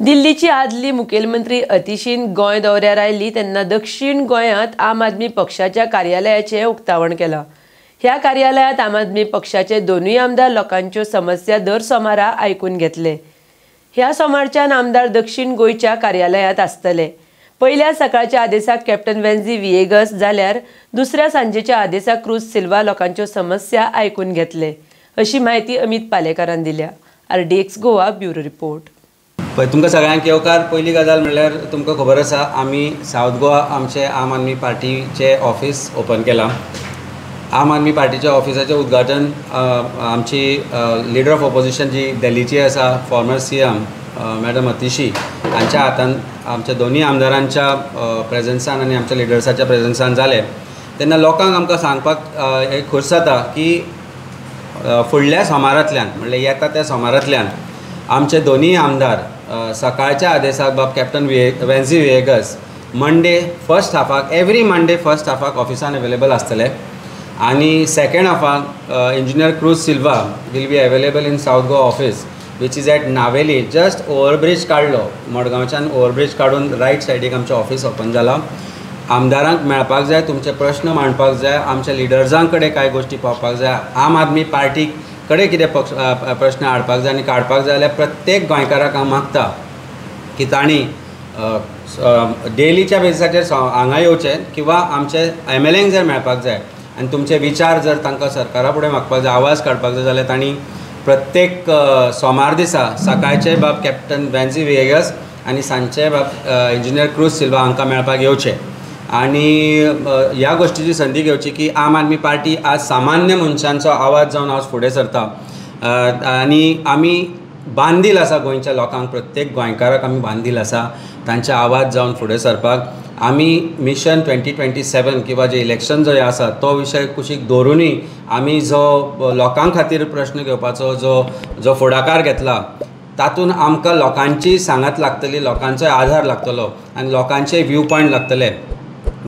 दिल्लीची आदली मुखेलमंत्री अतिशीन गोंय दौऱ्यार आयली तेन्ना दक्षिण गोंयांत आम आदमी पक्षाच्या कार्यालयाचें उक्तावण केलां। ह्या कार्यालयांत आम आदमी पक्षाचे दोनूय आमदार लोकांच्यो समस्या दर सोमारा आयकून घेतले। ह्या सोमारच्यान आमदार दक्षिण गोंयच्या कार्यालयांत आसतले। पयल्या सकाळच्या आदेसाक कॅप्टन वेन्झी विएगस जाल्यार दुसऱ्या सांजेच्या आदेसाक क्रूज सिल्वा लोकांच्यो समस्या आयकून घेतले, अशी माहिती अमित पालेकारान दिल्या। RDX Goa bureau report. पळय तुमकां सगळ्यांक येवकार पयली गजाल म्हणल्यार तुमकां खबर आसा आमी सावथ गोवा आमचे आम आदमी पार्टीचें ऑफिस ओपन केलां। आम आदमी पार्टीच्या ऑफिसाचें उद्घाटन आमची लिडर ऑफ ऑपोजिशन जी दिल्लीची आसा फॉर्मर CM मॅडम अतिशी हांच्या हातान आमच्या दोनूय आमदारांच्या प्रेझन्सान आनी आमच्या लिडर्साच्या प्रेझन्सान जालें तेन्ना लोकांक आमकां सांगपाक एक खोस जाता की फुडल्या सोमारांतल्यान म्हणल्यार येता त्या सोमारांतल्यान आमचे दोनूय आमदार सकाळच्या आदेसाक बाब captain Venzy Viegas Monday first हाफाक एवरी मंडे फर्स्ट हाफाक ऑफिसान अवेलेबल आसतले आनी सेकंड हाफाक engineer Cruz Silva will be available in south Goa office which is at Navelim just overbridge काडलो मडगांवच्यान ओवरब्रिज काडून रायट सायडीक आमचें ऑफिस ओपन जालां। आमदारांक मेळपाक जाय, तुमचे प्रश्न मांडपाक जाय, आमच्या लिडर्सां कडेन कांय गोश्टी पावपाक जाय, आम आदमी पार्टीक कडेन कितें प्रश्न हाडपाक जाय आनी काडपाक जाय जाल्यार प्रत्येक गोंयकाराक हांव मागता की तांणी डेलीच्या बेसिसाचेर हांगा येवचें किंवा आमचे MLAंक जर मेळपाक जाय आनी तुमचे विचार जर तांकां सरकारा फुडें मागपाक जाय, आवाज काडपाक जाय जाल्यार तांणी प्रत्येक सोमार दिसा सकाळचे बाब कॅप्टन वेन्झी विएगस आनी सांजचे बाब इंजिनियर क्रूज सिल्वा हांकां मेळपाक येवचें आनी ह्या गोश्टीची संदी घेवची की आम आदमी पार्टी आज सामान्य मनशांचो आवाज जावन आज फुडें सरता आनी आमी बांदील आसा गोंयच्या लोकांक, प्रत्येक गोंयकाराक आमी बांदील आसा तांचे आवाज जावन फुडें सरपाक। आमी मिशन 2027 किंवा जे इलेक्शन जो आसा तो विशय कुशीक दवरुनूय आमी जो लोकां खातीर प्रश्न घेवपाचो जो फुडाकार घेतला तातूंत आमकां लोकांची सांगत लागतली, लोकांचो आधार लागतलो आनी लोकांचे व्यू पॉयंट लागतले।